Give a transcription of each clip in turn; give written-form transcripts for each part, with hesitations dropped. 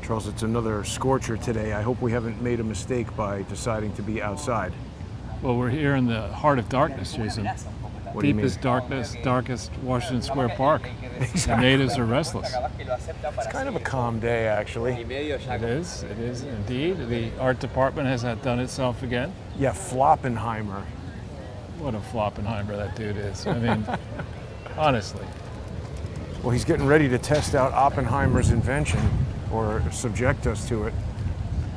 Charles, it's another scorcher today. I hope we haven't made a mistake by deciding to be outside. Well, we're here in the heart of darkness, Jason. What do you mean? Deepest darkness, darkest Washington Square Park. Exactly. The natives are restless. It's kind of a calm day, actually. It is indeed. The art department has outdone itself again. Yeah, Floppenheimer. What a Floppenheimer that dude is. I mean, honestly. Well, he's getting ready to test out Oppenheimer's invention, or subject us to it.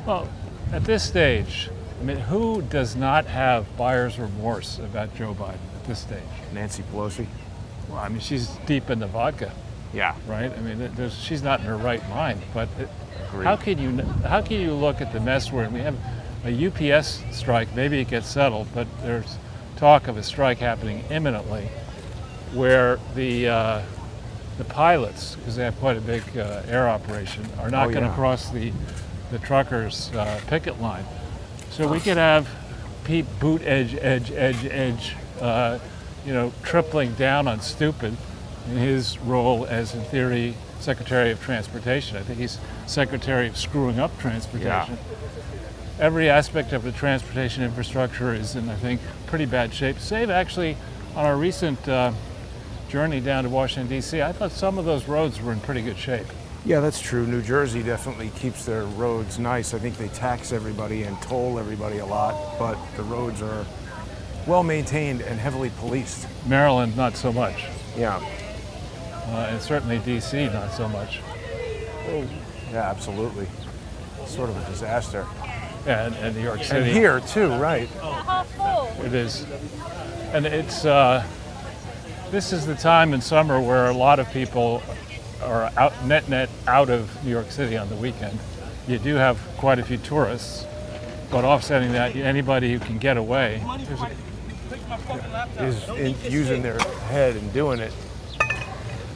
Well, at this stage, I mean, who does not have buyer's remorse about Joe Biden at this stage? Nancy Pelosi. Well, I mean, she's deep in the vodka, Yeah. right? I mean, she's not in her right mind. But Agreed. how can you look at the mess we're in? We have a UPS strike. Maybe it gets settled, but there's talk of a strike happening imminently, where the pilots, because they have quite a big air operation, are not going to cross the truckers' picket line. So we could have Pete Boot edge, tripling down on stupid in his role as, in theory, Secretary of Transportation. I think he's Secretary of Screwing Up Transportation. Yeah. Every aspect of the transportation infrastructure is in, I think, pretty bad shape. Save actually on our recent journey down to Washington, D.C., I thought some of those roads were in pretty good shape. Yeah, that's true. New Jersey definitely keeps their roads nice. I think they tax everybody and toll everybody a lot, but the roads are well maintained and heavily policed. Maryland, not so much. Yeah. And certainly D.C., not so much. Yeah, absolutely. Sort of a disaster. Yeah, and New York City. And here too, right? It is. And it's, this is the time in summer where a lot of people are net out of New York City on the weekend. You do have quite a few tourists, but offsetting that, anybody who can get away is using their head and doing it.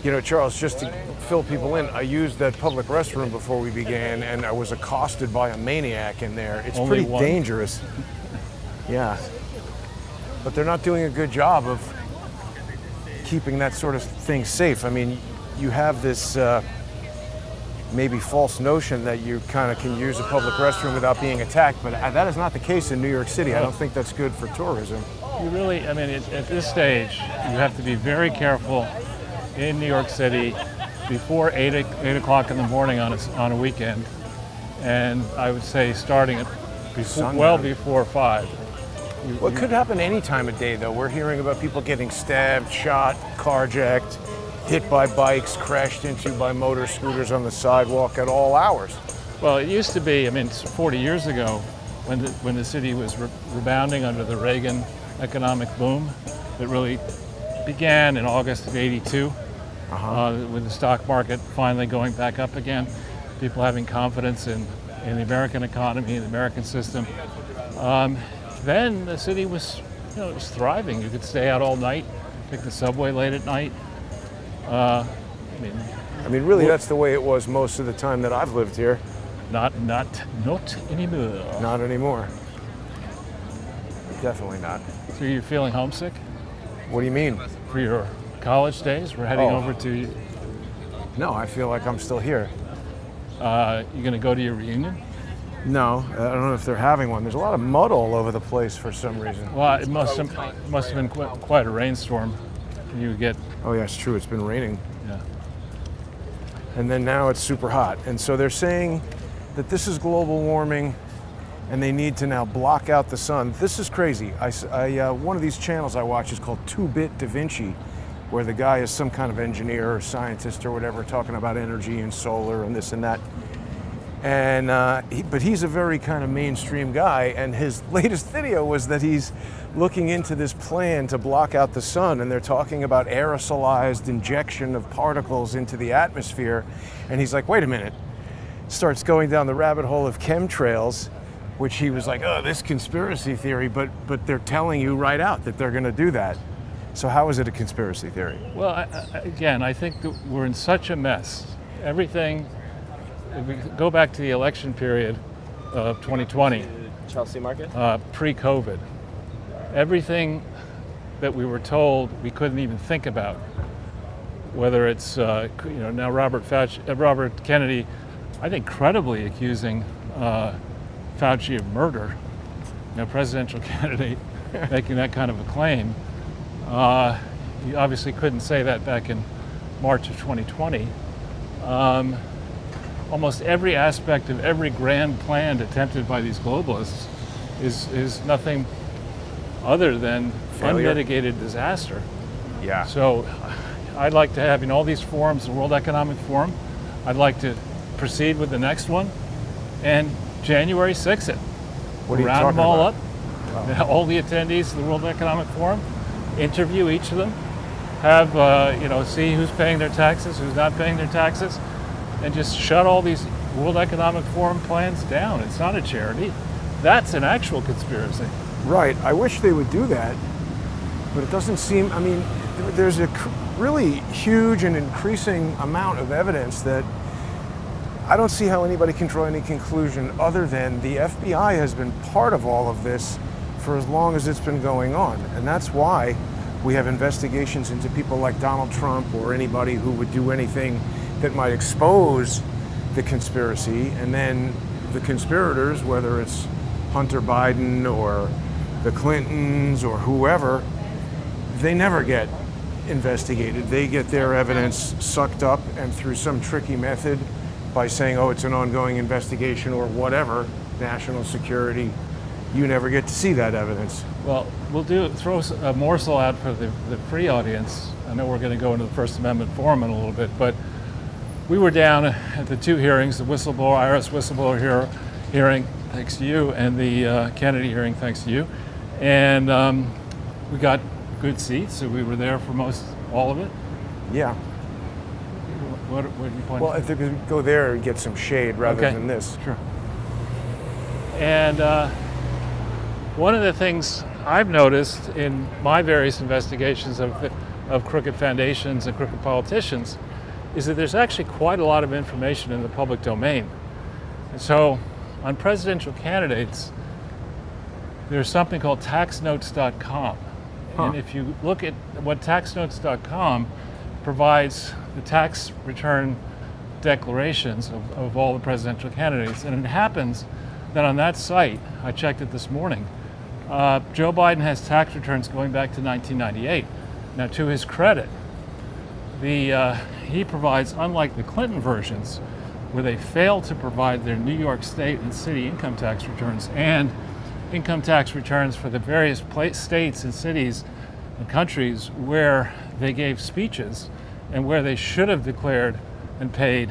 You know, Charles, just to fill people in, I used that public restroom before we began, and I was accosted by a maniac in there. It's Only pretty one? dangerous. Yeah. But they're not doing a good job of keeping that sort of thing safe. I mean, you have this maybe false notion that you kind of can use a public restroom without being attacked, but that is not the case in New York City. I don't think that's good for tourism. You really, I mean, at this stage, you have to be very careful in New York City before 8 o'clock in the morning on a weekend, and I would say starting at well before 5. Well, it could happen any time of day, though. We're hearing about people getting stabbed, shot, carjacked, hit by bikes, crashed into by motor scooters on the sidewalk at all hours. Well, it used to be, I mean, 40 years ago, when the city was rebounding under the Reagan economic boom that really began in August of '82, with the stock market finally going back up again, people having confidence in the American economy and the American system. Then the city was, it was thriving. You could stay out all night, take the subway late at night. I mean, really, that's the way it was most of the time that I've lived here. Not anymore. Not anymore. Definitely not. So you're feeling homesick What do you mean? for your college days? We're heading over to. No, I feel like I'm still here. You're going to go to your reunion? No, I don't know if they're having one. There's a lot of mud all over the place for some reason. Well, it must have been quite a rainstorm. You get. Oh yeah, it's true. It's been raining. Yeah. And then now it's super hot. And so they're saying that this is global warming and they need to now block out the sun. This is crazy. One of these channels I watch is called 2-Bit Da Vinci, where the guy is some kind of engineer or scientist or whatever, talking about energy and solar and this and that. And but he's a very kind of mainstream guy, and his latest video was that he's looking into this plan to block out the sun, and they're talking about aerosolized injection of particles into the atmosphere. And he's like, wait a minute. Starts going down the rabbit hole of chemtrails, which he was like, oh, this conspiracy theory, but they're telling you right out that they're going to do that. So how is it a conspiracy theory? Well, again, I think that we're in such a mess. Everything. If we go back to the election period of 2020, Chelsea Market? Pre-COVID, everything that we were told we couldn't even think about, whether it's now Robert Kennedy I think, credibly accusing Fauci of murder, presidential candidate making that kind of a claim. You obviously couldn't say that back in March of 2020. Almost every aspect of every grand plan attempted by these globalists is nothing other than Failure. unmitigated disaster. Yeah. So I'd like to have all these forums, the World Economic Forum. I'd like to proceed with the next one, and January 6th it. What are you Round talking them all about? up, all the attendees of the World Economic Forum, interview each of them, have see who's paying their taxes, who's not paying their taxes, and just shut all these World Economic Forum plans down. It's not a charity. That's an actual conspiracy. Right. I wish they would do that, but it doesn't seem. I mean, there's a really huge and increasing amount of evidence that I don't see how anybody can draw any conclusion other than the FBI has been part of all of this for as long as it's been going on. And that's why we have investigations into people like Donald Trump or anybody who would do anything that might expose the conspiracy. And then the conspirators, whether it's Hunter Biden or the Clintons or whoever, they never get investigated. They get their evidence sucked up, and through some tricky method by saying, oh, it's an ongoing investigation or whatever, national security, you never get to see that evidence. Well, we'll throw a morsel out for the free audience. I know we're going to go into the First Amendment forum in a little bit, but we were down at the two hearings, the IRS whistleblower hearing, thanks to you, and the Kennedy hearing, thanks to you. And we got good seats, so we were there for all of it. Yeah. What did you point Well, if they could go there and get some shade rather than this. Sure. And one of the things I've noticed in my various investigations of crooked foundations and crooked politicians is that there's actually quite a lot of information in the public domain. And so on presidential candidates, there's something called taxnotes.com. And if you look at what taxnotes.com provides, the tax return declarations of all the presidential candidates. And it happens that on that site, I checked it this morning, Joe Biden has tax returns going back to 1998. Now, to his credit, he provides, unlike the Clinton versions, where they fail to provide their New York State and city income tax returns and income tax returns for the various states and cities and countries where they gave speeches and where they should have declared and paid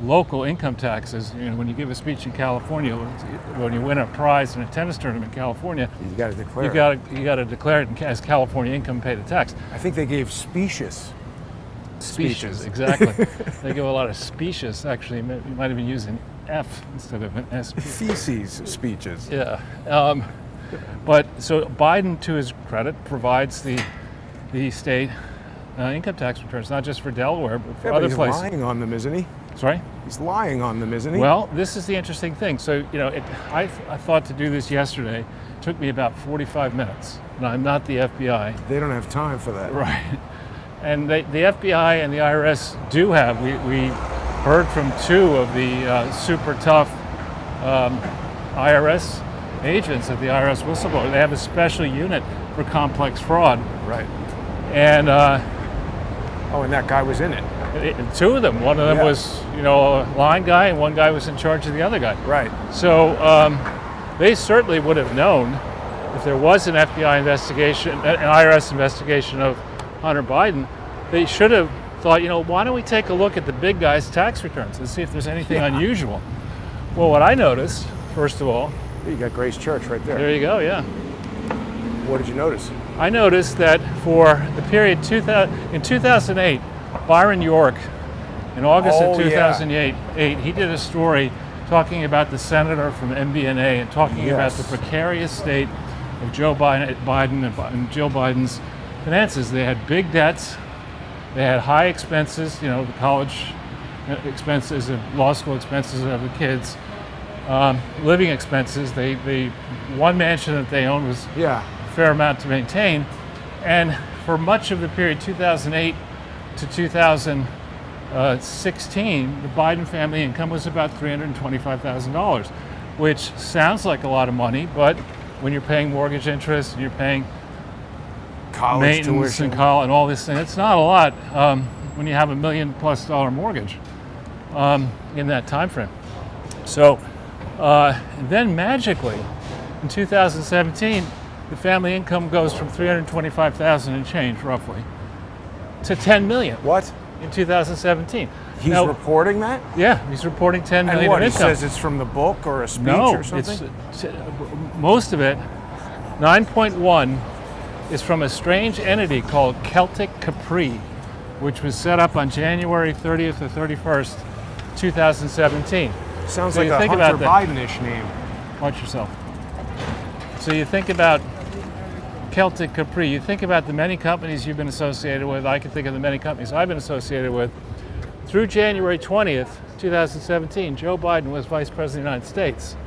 local income taxes. When you give a speech in California, when you win a prize in a tennis tournament in California, You got to declare. you got to declare it as California income, pay the tax. I think they gave speeches. Speeches, exactly. They give a lot of speeches. Actually, you might even use an F instead of an S. Feces speeches. Yeah. But so Biden, to his credit, provides the state income tax returns, not just for Delaware, but for other he's places. lying on them, isn't he? Sorry? He's lying on them, isn't he? Well, this is the interesting thing. So, I thought to do this yesterday. It took me about 45 minutes. And I'm not the FBI. They don't have time for that. Right. And the FBI and the IRS do have. We heard from two of the super tough IRS agents at the IRS whistleblower. They have a special unit for complex fraud. Right. And Oh, and that guy was in it. two of them. One of them Yeah. was, a line guy, and one guy was in charge of the other guy. Right. So they certainly would have known if there was an FBI investigation, an IRS investigation of Hunter Biden. They should have thought, why don't we take a look at the big guy's tax returns and see if there's anything unusual. Well, what I noticed, first of all, You got Grace Church right there. there you go, yeah. What did you notice? I noticed that for the period in 2008, Byron York, in August Oh, of 2008, he did a story talking about the senator from MBNA and talking about the precarious state of Joe Biden and Jill Biden's finances. They had big debts, they had high expenses, the college expenses and law school expenses of the kids, living expenses. The one mansion that they owned was Yeah. fair amount to maintain. And for much of the period 2008 to 2012, 16, the Biden family income was about $325,000, which sounds like a lot of money, but when you're paying mortgage interest and you're paying College maintenance tuition. and all this thing, it's not a lot when you have $1 million+ mortgage in that time frame. So then magically, in 2017, the family income goes from $325,000 and change roughly to $10 million. What? In 2017. He's Now, reporting that? yeah, he's reporting 10 million And what, of he income. says it's from the book or a speech No, or something? it's most of it. 9.1 is from a strange entity called Celtic Capri, which was set up on January 30th or 31st, 2017. Sounds So like you a think Hunter about that. Biden-ish name. Watch yourself. So you think about Celtic Capri, you think about the many companies you've been associated with, I can think of the many companies I've been associated with. Through January 20th, 2017, Joe Biden was Vice President of the United States.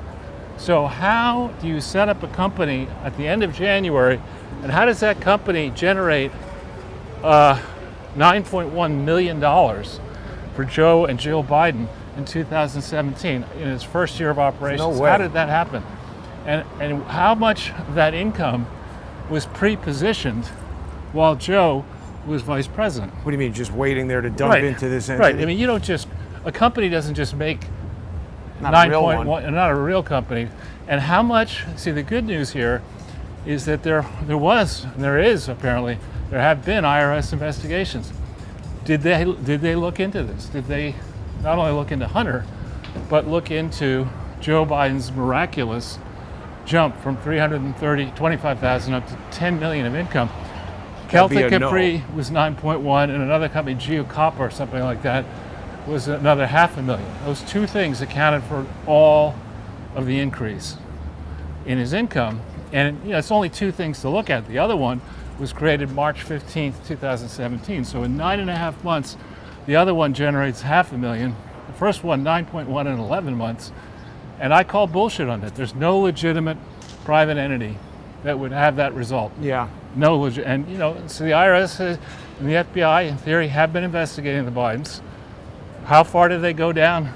So how do you set up a company at the end of January, and how does that company generate $9.1 million for Joe and Jill Biden in 2017 in his first year of operations? No way. How did that happen? And how much of that income was pre-positioned while Joe was vice president? What do you mean, just waiting there to dump into this entity? Right. I mean, you don't just, a company doesn't just make Not a real one. 9.1, not a real company. And how much, see, the good news here is that there was, and there is apparently, there have been IRS investigations. Did they look into this? Did they not only look into Hunter, but look into Joe Biden's miraculous jump from $325,000 up to $10 million of income? Celtic Capri was 9.1, and another company, Geocopper or something like that, was another $500,000. Those two things accounted for all of the increase in his income. And it's only two things to look at. The other one was created March 15th, 2017. So in 9.5 months, the other one generates $500,000. The first one, 9.1 in 11 months. And I call bullshit on that. There's no legitimate private entity that would have that result. Yeah. No legit, and so the IRS and the FBI, in theory, have been investigating the Bidens. How far did they go down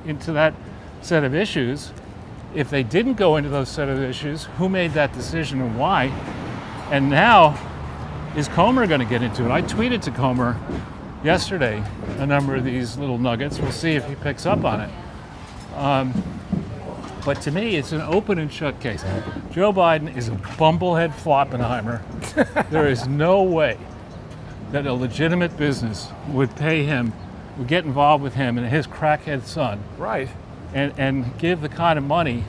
into that set of issues? If they didn't go into those set of issues, who made that decision and why? And now, is Comer going to get into it? I tweeted to Comer yesterday a number of these little nuggets. We'll see if he picks up on it. But to me, it's an open and shut case. Joe Biden is a bumblehead Floppenheimer. There is no way that a legitimate business would pay him, would get involved with him and his crackhead son, Right. and give the kind of money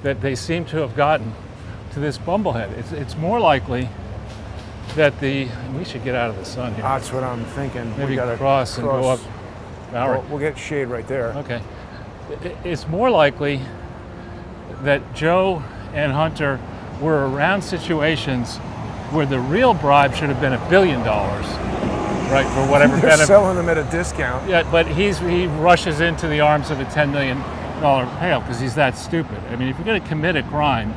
that they seem to have gotten to this bumblehead. It's more likely that we should get out of the sun here. That's what I'm thinking. Maybe we gotta cross and go up. Valerie. We'll get shade right there. Okay. It's more likely that Joe and Hunter were around situations where the real bribe should have been $1 billion, right, for whatever They're benefit. selling them at a discount. Yeah, but he rushes into the arms of a $10 million payout because he's that stupid. I mean, if you're going to commit a crime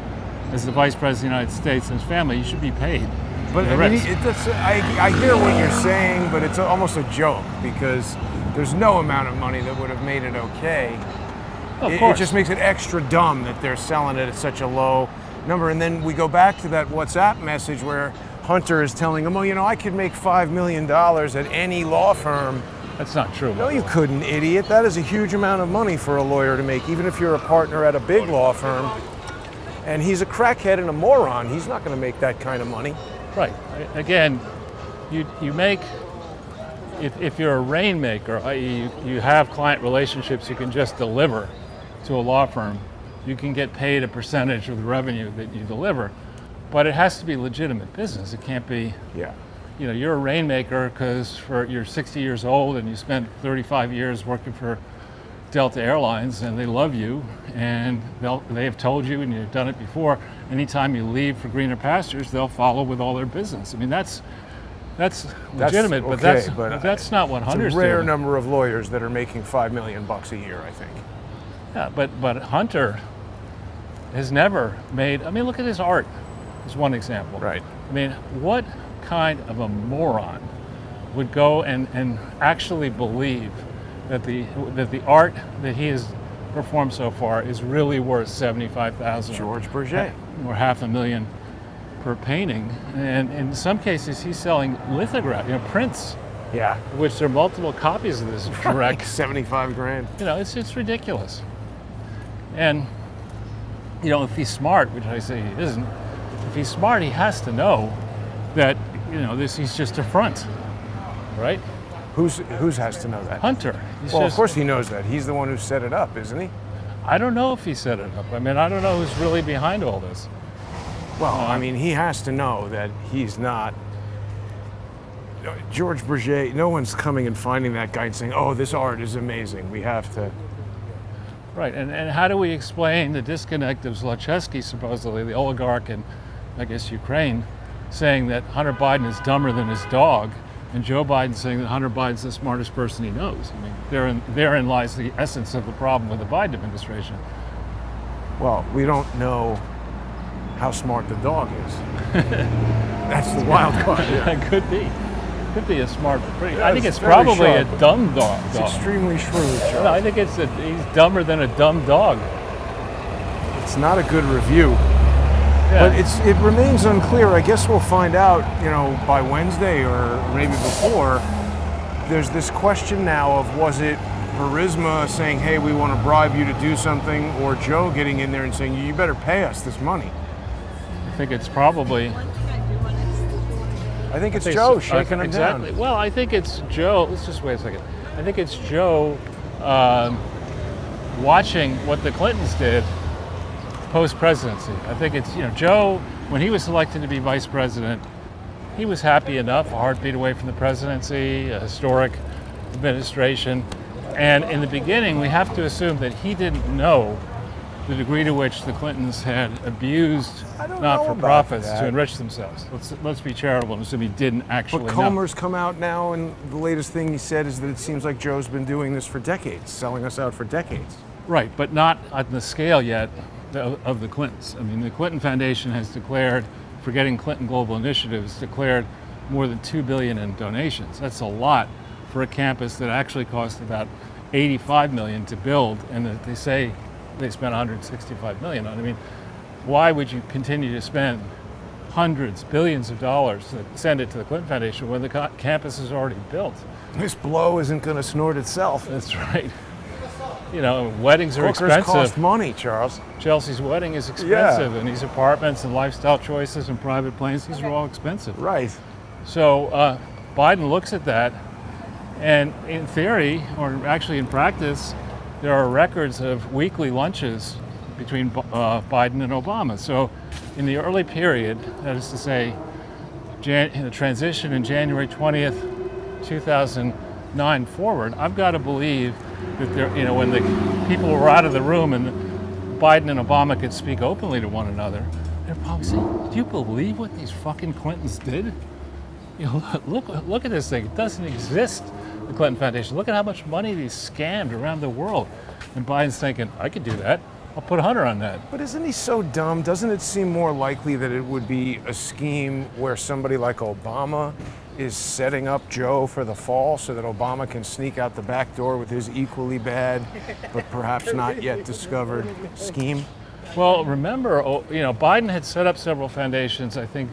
as the Vice President of the United States and his family, you should be paid. But the I mean, rest. I hear what you're saying, but it's almost a joke because there's no amount of money that would have made it okay. Of It course. just makes it extra dumb that they're selling it at such a low number. And then we go back to that WhatsApp message where Hunter is telling him, oh, I could make $5 million at any law firm. That's not true. No, you couldn't, idiot. That is a huge amount of money for a lawyer to make, even if you're a partner at a big law firm. And he's a crackhead and a moron. He's not going to make that kind of money. Right. Again, you make, if you're a rainmaker, i.e. you have client relationships you can just deliver to a law firm, you can get paid a percentage of the revenue that you deliver. But it has to be legitimate business. It can't be, Yeah. You're a rainmaker because you're 60 years old and you spent 35 years working for Delta Airlines and they love you and they have told you, and you've done it before, anytime you leave for greener pastures, they'll follow with all their business. I mean, that's legitimate, but that's not what Hunter's It's a rare doing. number of lawyers that are making $5 million a year, I think. Yeah, but Hunter has never made, look at his art as one example. Right. I mean, what kind of a moron would go and actually believe that the art that he has performed so far is really worth $75,000 George Bourget. or $500,000 per painting, and in some cases he's selling lithograph, prints, Yeah. which there are multiple copies of this Like direct. 75 grand. It's ridiculous. And if he's smart, which I say he isn't, if he's smart, he has to know that he's just a front, right? Who's has to know that? Hunter. He's Well, just, of course he knows that. He's the one who set it up, isn't he? I don't know if he set it up. I mean, I don't know who's really behind all this. Well, I mean, he has to know that he's not. George Bourget, no one's coming and finding that guy and saying, oh, this art is amazing. We have to. Right, and how do we explain the disconnect of Zlochevsky, supposedly the oligarch in, I guess, Ukraine, saying that Hunter Biden is dumber than his dog, and Joe Biden saying that Hunter Biden's the smartest person he knows? I mean, therein lies the essence of the problem with the Biden administration. Well, we don't know how smart the dog is. That's the wild card. Yeah. It could be. Could be a smart, Yeah, I think it's it's very probably sharp. a dumb dog. It's extremely shrewd, No, I Charles. think he's dumber than a dumb dog. It's not a good review. Yeah. But it remains unclear. I guess we'll find out, by Wednesday or maybe before. There's this question now of, was it Burisma saying, hey, we want to bribe you to do something, or Joe getting in there and saying, you better pay us this money? I think it's probably I think it's Joe shaking him exactly. down. Well, I think it's Joe. Let's just wait a second. I think it's Joe watching what the Clintons did post-presidency. I think it's Joe, when he was selected to be vice president, he was happy enough, a heartbeat away from the presidency, a historic administration, and in the beginning, we have to assume that he didn't know the degree to which the Clintons had abused I don't know about not-for-profits that. to enrich themselves. Let's be charitable and assume he didn't actually But know. Comer's come out now, and the latest thing he said is that it seems like Joe's been doing this for decades, selling us out for decades. Right, but not on the scale yet of the Clintons. I mean, the Clinton Foundation has declared, forgetting Clinton Global Initiatives, declared more than $2 billion in donations. That's a lot for a campus that actually cost about $85 million to build, and that they say they spent $165 million on. I mean, why would you continue to spend hundreds, billions of dollars to send it to the Clinton Foundation when the campus is already built? This blow isn't going to snort itself. That's right. Weddings are Hookers expensive. cost money, Charles. Chelsea's wedding is expensive, and these apartments and lifestyle choices and private planes, these are all expensive. Right. So Biden looks at that, and in theory, or actually in practice, there are records of weekly lunches between Biden and Obama. So in the early period, that is to say, the transition in January 20th, 2009 forward, I've got to believe that there, when the people were out of the room and Biden and Obama could speak openly to one another, they're probably saying, "Do you believe what these fucking Clintons did? Look at this thing. It doesn't exist." The Clinton Foundation. Look at how much money they scammed around the world. And Biden's thinking, "I could do that. I'll put Hunter on that." But isn't he so dumb? Doesn't it seem more likely that it would be a scheme where somebody like Obama is setting up Joe for the fall so that Obama can sneak out the back door with his equally bad, but perhaps not yet discovered scheme? Well, remember, Biden had set up several foundations, I think,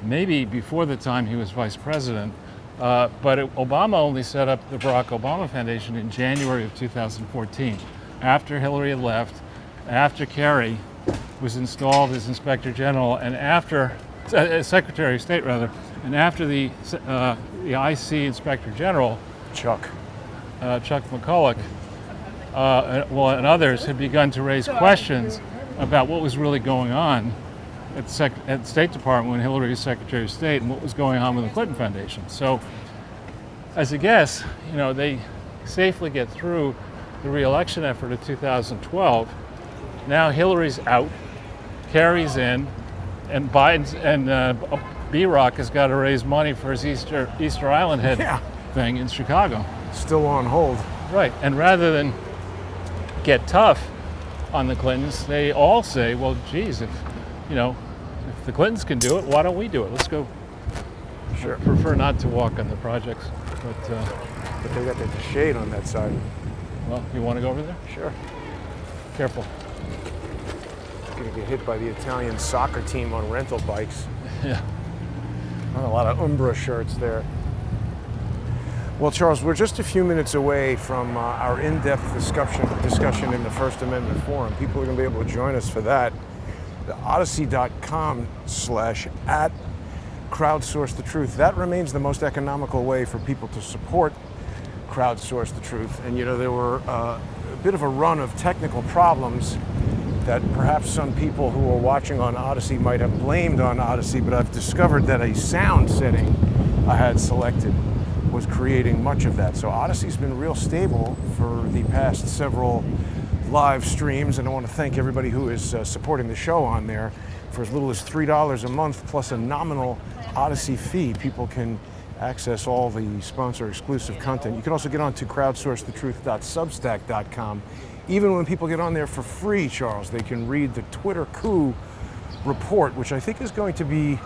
maybe before the time he was vice president. But Obama only set up the Barack Obama Foundation in January of 2014, after Hillary had left, after Kerry was installed as Inspector General, and after Secretary of State, rather, and after the IC Inspector General, Chuck McCulloch, and others had begun to raise questions about what was really going on at the State Department when Hillary was Secretary of State, and what was going on with the Clinton Foundation. So, as a guess, they safely get through the re-election effort of 2012. Now Hillary's out, Kerry's in, and Biden's and B-Rock has got to raise money for his Easter Island head thing in Chicago. Still on hold. Right, and rather than get tough on the Clintons, they all say, "Well, geez, if the Clintons can do it, why don't we do it? Let's go Sure. Prefer not to walk on the projects, but But they got the shade on that side. well, you want to go over there? Sure. Careful. Gonna get hit by the Italian soccer team on rental bikes. Yeah. A lot of Umbra shirts there. Well, Charles, we're just a few minutes away from our in-depth discussion in the First Amendment Forum. People are going to be able to join us for that. The odyssey.com/@crowdsource the truth. That remains the most economical way for people to support Crowdsource the truth. And you know, there were a bit of a run of technical problems that perhaps some people who are watching on Odyssey might have blamed on Odyssey, but I've discovered that a sound setting I had selected was creating much of that. So Odyssey's been real stable for the past several live streams, and I want to thank everybody who is supporting the show on there. For as little as $3 a month plus a nominal Odyssey fee, people can access all the sponsor exclusive content. You can also get on to crowdsourcethetruth.substack.com. Even when people get on there for free, Charles, they can read the Twitter coup report, which I think is going to be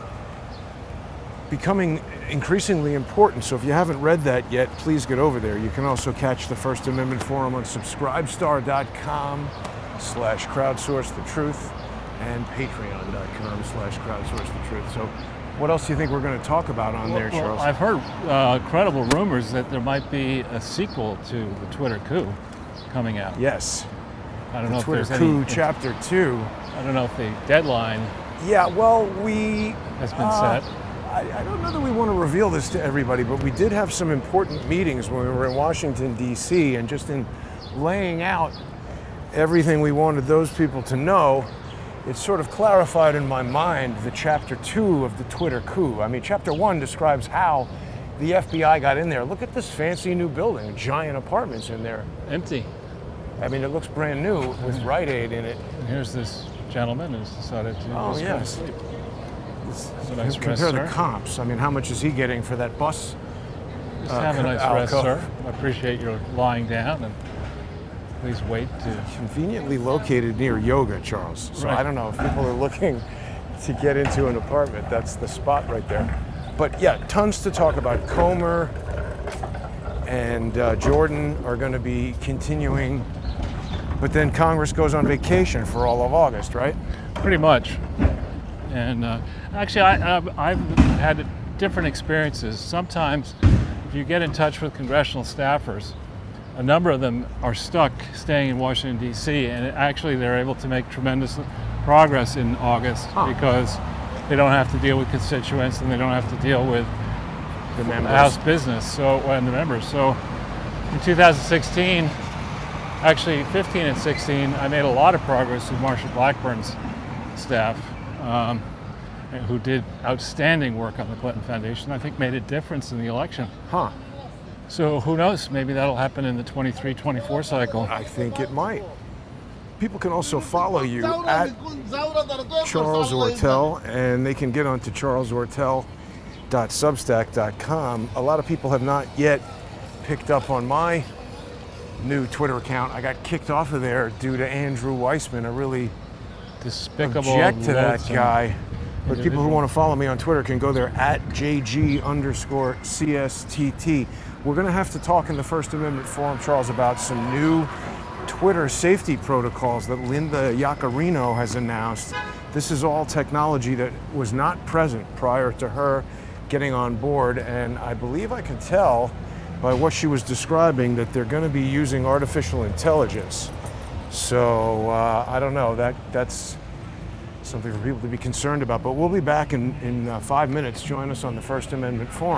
becoming increasingly important. So if you haven't read that yet, please get over there. You can also catch the First Amendment Forum on subscribestar.com/crowdsourcethetruth and patreon.com/crowdsourcethetruth. So what else do you think we're going to talk about on there, Charles? I've heard credible rumors that there might be a sequel to the Twitter coup coming out. Yes. I don't know if Twitter there's coup any. Chapter 2. I don't know if the deadline Yeah, well, has been set. I don't know that we want to reveal this to everybody, but we did have some important meetings when we were in Washington, D.C., and just in laying out everything we wanted those people to know, it sort of clarified in my mind the Chapter 2 of the Twitter coup. I mean, Chapter 1 describes how the FBI got in there. Look at this fancy new building, giant apartments in there. Empty. I mean, it looks brand new with Rite Aid in it. And here's this gentleman who's decided to Oh, just go to yes. sleep. Have a nice rest, Compare the sir. comps. I mean, how much is he getting for that bus? Just have a nice rest, alcove. sir. I appreciate your lying down, and please wait to. Conveniently located near yoga, Charles. So Right. I don't know if people are looking to get into an apartment. That's the spot right there. But yeah, tons to talk about. Comer and Jordan are going to be continuing. But then Congress goes on vacation for all of August, right? Pretty much. And actually, I've had different experiences. Sometimes, if you get in touch with congressional staffers, a number of them are stuck staying in Washington, D.C., and actually they're able to make tremendous progress in August because they don't have to deal with constituents and they don't have to deal with The members. House business, and the members. So in 2016, actually 15 and 16, I made a lot of progress with Marsha Blackburn's staff, who did outstanding work on the Clinton Foundation. I think made a difference in the election. Huh. So who knows? Maybe that'll happen in the 23-24 cycle. I think it might. People can also follow you at Charles Ortel, and they can get onto charlesortel.substack.com. A lot of people have not yet picked up on my new Twitter account. I got kicked off of there due to Andrew Weissman. I really Despicable. object to that loathsome guy. But people who individual. want to follow me on Twitter can go there at JG_CSTT. We're going to have to talk in the First Amendment Forum, Charles, about some new Twitter safety protocols that Linda Yaccarino has announced. This is all technology that was not present prior to her getting on board, and I believe I can tell by what she was describing that they're going to be using artificial intelligence. So I don't know, that's something for people to be concerned about, but we'll be back in 5 minutes. Join us on the First Amendment Forum.